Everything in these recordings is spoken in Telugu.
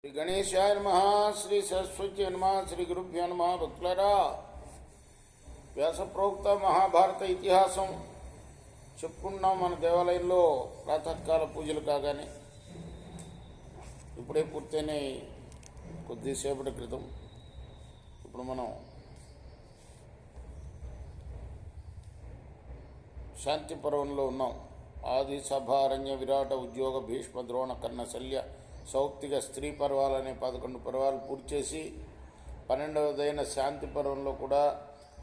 శ్రీ గణేశాయ నమః, శ్రీ సరస్వతి నమః, శ్రీ గురుభ్యో నమః. భక్తులారా, వ్యాసప్రోక్త మహాభారత ఇతిహాసం చెప్పుకున్నాం. మన దేవాలయంలో ప్రాతకాల పూజలు కాగానే ఇప్పుడే పూర్తయినాయి కొద్దిసేపటి క్రితం. ఇప్పుడు మనం శాంతి పర్వంలో ఉన్నాం. ఆది సభారణ్య విరాట ఉద్యోగ భీష్మ ద్రోణ కర్ణ శల్య సౌక్తిక స్త్రీ పర్వాలనే 11 పర్వాలు పూర్తి చేసి 12వదైన శాంతి పర్వంలో కూడా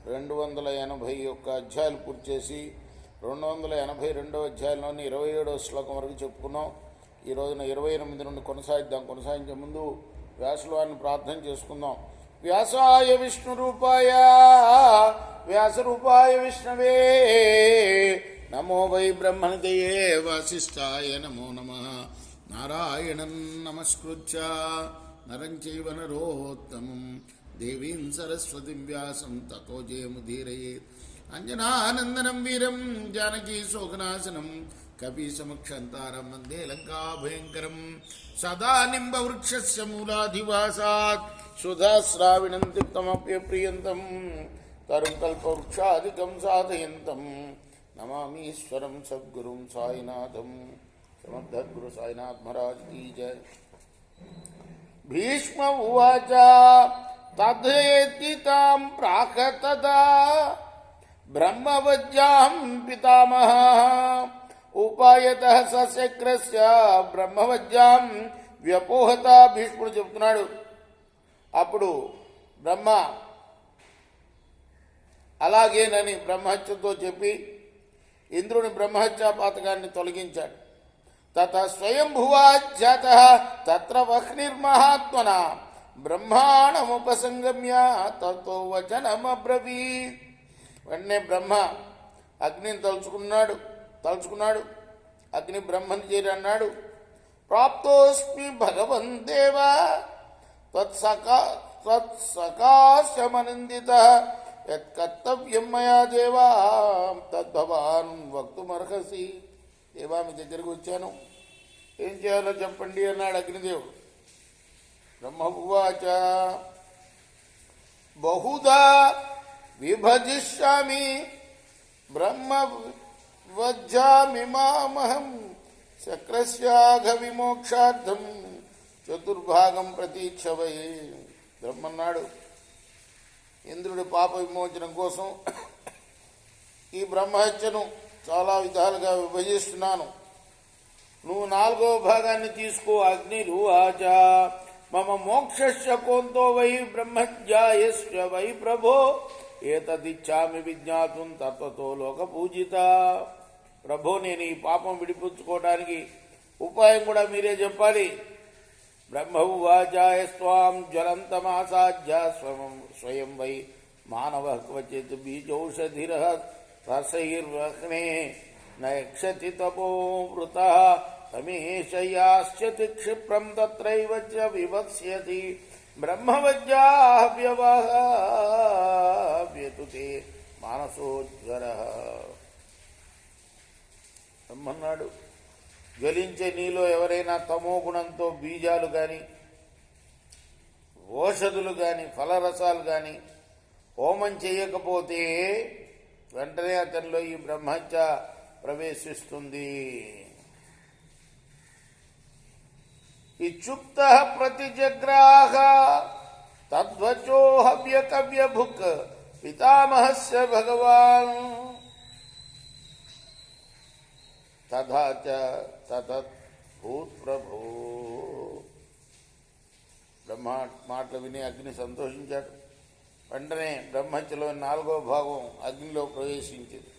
281 అధ్యాయాలు పూర్తి చేసి 282వ అధ్యాయంలోని 27వ శ్లోకం వరకు చెప్పుకున్నాం. ఈ రోజున 28 నుండి కొనసాగించే ముందు వ్యాసుల వారిని ప్రార్థన చేసుకుందాం. వ్యాసాయ విష్ణురూపాయ వ్యాసరూపాయ విష్ణవే నమో వై బ్రహ్మణదయే వాసిష్ఠాయ నమో నమః. నారాయణం నమస్కృత్య నరం చైవ నరోత్తమం దేవీం సరస్వతిం వ్యాసం తతో జయముదీరయేత్. అంజనానందనం వీరం జానకీ శోకనాశనం కపీసమక్షంతారం వందే లంకాభయంకరం. సదా నింబవృక్షస్య మూలాధివాసాత్ సుధాశ్రావిణం తిక్తమప్యప్రియంతం తరుం కల్పవృక్షాదికం సాధయంతం నమామీశ్వరం సద్గురుం సాయినాథం. సమర్థగురు సాయినాథ్ మహారాజ్ కీ జయ. భీష్మ ఉవాచ తథేతి తాం ప్రాక తదా బ్రహ్మవజ్యాం పితామహ ఉపాయతః సశక్రస్య బ్రహ్మవజ్యాం వ్యపోహత. భీష్ముడు చెప్తున్నాడు. అప్పుడు బ్రహ్మ అలాగేనని బ్రహ్మహత్యతో చెప్పి ఇంద్రుని బ్రహ్మహత్యా పాతకాన్ని తొలగించాడు. తత స్వయంభువాజ్జాత తత్ర వహ్నిర్మహాత్మన బ్రహ్మాణముపసంగమ్య తతో వచనమబ్రవీత్. వెంటనే బ్రహ్మ అగ్నిని తలుచుకున్నాడు. అగ్ని బ్రహ్మని చేరి అన్నాడు, ప్రాప్తోస్మి భగవన్ దేవ తత్సకాశమనందిత యత్కర్తవ్యం మయా దేవా తద్భవాన్ వక్తుమర్హసి. దేవా, మీ దగ్గరకు వచ్చాను, ఏం చేయాలో చెప్పండి అన్నాడు అగ్నిదేవుడు. బ్రహ్మ ఉవాచ బహుధా విభజిష్యామి బ్రహ్మ వజ్జామిమామహం శక్రస్యాఘ విమోక్షార్థం చతుర్భాగం ప్రతీక్షవై. బ్రహ్మన్నాడు, ఇంద్రుడి పాప విమోచనం కోసం ఈ బ్రహ్మహత్యను చాలా విధాలుగా విభజిస్తున్నాను. నువ్వు 4వ భాగాన్ని తీసుకో. అగ్నిరువాచ మమ మోక్షస్య కోంతో వై బ్రహ్మజ్యాయస్య వై ప్రభో ఏతదిచ్చామి విజ్ఞాతుం తత్వతో లోకపూజిత. ప్రభో, నేను ఈ పాపం విడిపించుకోవడానికి ఉపాయం కూడా మీరే చెప్పాలి. బ్రహ్మ ఉవాచాయస్వాం జ్వలంతమాసాధ్య స్వయం వై మానవ క్వచిత్ బీజౌషధిరః రసైర్వహ్నే నయక్షతి తపో వృతః తమేషయాశ్చతి క్షిప్రం తత్రైవ చ వివత్స్యతి బ్రహ్మవజ్యాహ్యవహవ్యతుతే మానసోజ్వరః. బ్రహ్మన్నాడు, జ్వలించే నీలో ఎవరైనా తమో గుణంతో బీజాలు కానీ ఓషధులు కానీ ఫలరసాలు కానీ హోమం చేయకపోతే వెంటనే అతనిలో ఈ బ్రహ్మహత్య ప్రవేశిస్తుంది. ఇచ్చుక్త ప్రతిజగ్రాహ తద్వచో హవ్యకవ్యభుక్ పితామహస్య భగవాన్ తథా చ తతద్భూత్ ప్రభో. బ్రహ్మ మాటలు విని అగ్ని సంతోషించాడు. వెంటనే బ్రహ్మహత్యలో 4వ భాగం అగ్నిలో ప్రవేశించింది.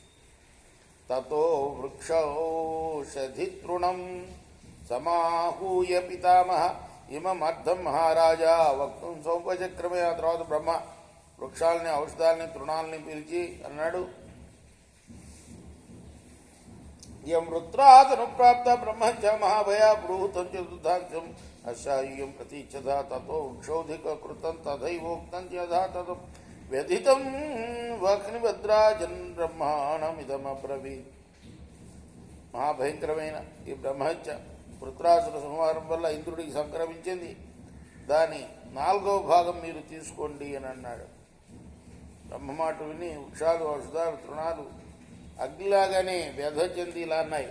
తతో వృక్షౌషధి తృణం సమాహూయ పితామహ ఇమమర్థం మహారాజా వక్తుం సోపచక్రమే. ఆ తర్వాత బ్రహ్మ వృక్షాలని, ఔషధాలని, తృణాలని పిలిచి అన్నాడు, ఇయం వృత్రాదనుప్రాప్త బ్రహ్మహత్య మహాభయా బ్రూతం చతుర్థాంశం అశాయుయం ప్రతీక్షత తతో వృక్షోధిక కృతం తథైవోక్తం యథా తదం వ్యధితం వహ్నిభద్రాజన్ బ్రహ్మాణమిదమబ్రవీత్. మహాభయంకరమైన ఈ బ్రహ్మహత్య వృత్రాసుర సంహారం వల్ల ఇంద్రుడికి సంక్రమించింది. దాని 4వ భాగం మీరు తీసుకోండి అని అన్నాడు. బ్రహ్మమాట విని వృక్షాలు, ఔషధాలు, తృణాలు అగ్నిలాగానే వ్యధ చెంది ఇలా అన్నాయి.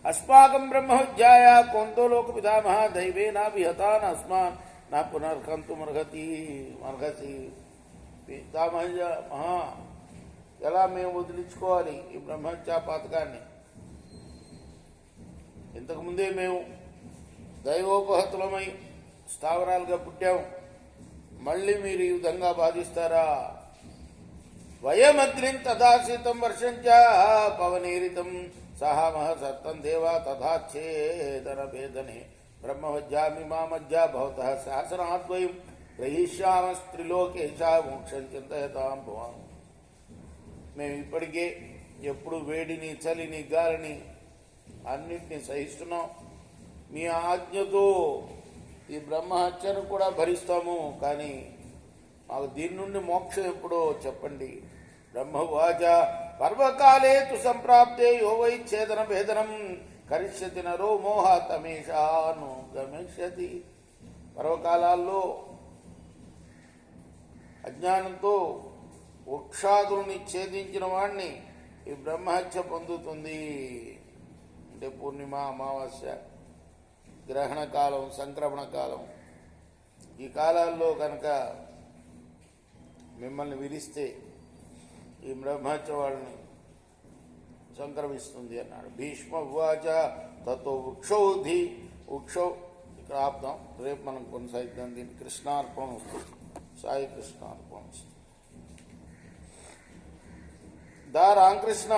అస్మాకం బ్రహ్మవిద్యాయ కొంతోలోక పితామహ దైవేనా విహతాన్ అస్మాన్ నా పునర్కంతు మర్హసి. పితామహ మహా ఎలా మేము వదిలించుకోవాలి ఈ బ్రహ్మహత్యా పాతకాన్ని? ఇంతకుముందే మేము దైవోపహతులమై స్థావరాలుగా పుట్టాము, మళ్ళీ మీరు ఈ విధంగా బాధిస్తారా? వయమగ్నిం తథాశీతం వర్షంచ పవనీరితం సహామహ సత్తం దేవా తథాచ్ఛేదన భేదనే బ్రహ్మవజ్జామి మా మధ్య భవతః శాసనాద్వయం గ్రహీష్యామస్త్రిలోకేశ మోక్షం చింతయతాం భవాన్. మేము ఇప్పటికే ఎప్పుడు వేడిని, చలిని, గాలిని అన్నింటినీ సహిస్తున్నాం. మీ ఆజ్ఞతో ఈ బ్రహ్మహత్యను కూడా భరిస్తాము, కానీ మాకు దీని నుండి మోక్షం ఎప్పుడో చెప్పండి. బ్రహ్మవాచ పర్వకాలే తు సంప్రాప్తే యో వై ఛేదన భేదనం కరిష్యతి నరో మోహతమేషాను గమిష్యతి. పర్వకాలాల్లో అజ్ఞానంతో వృక్షాదుల్ని ఛేదించిన వాణ్ణి ఈ బ్రహ్మహత్య పొందుతుంది. అంటే పూర్ణిమ, అమావాస్య, గ్రహణ కాలం, సంక్రమణ కాలం, ఈ కాలాల్లో కనుక మిమ్మల్ని విరిస్తే ఈ బ్రహ్మహత్య వాళ్ళని సంక్రమిస్తుంది అన్నాడు. భీష్మ ఉవాచ తతో వృక్షౌధి వృక్షౌ. ఇక్కడ ఆపుదాం, రేపు మనం కొనసాగిద్దాం. దీన్ని కృష్ణార్పణ వస్తుంది. సాయి కృష్ణార్పణ వస్తుంది. దా రామకృష్ణ.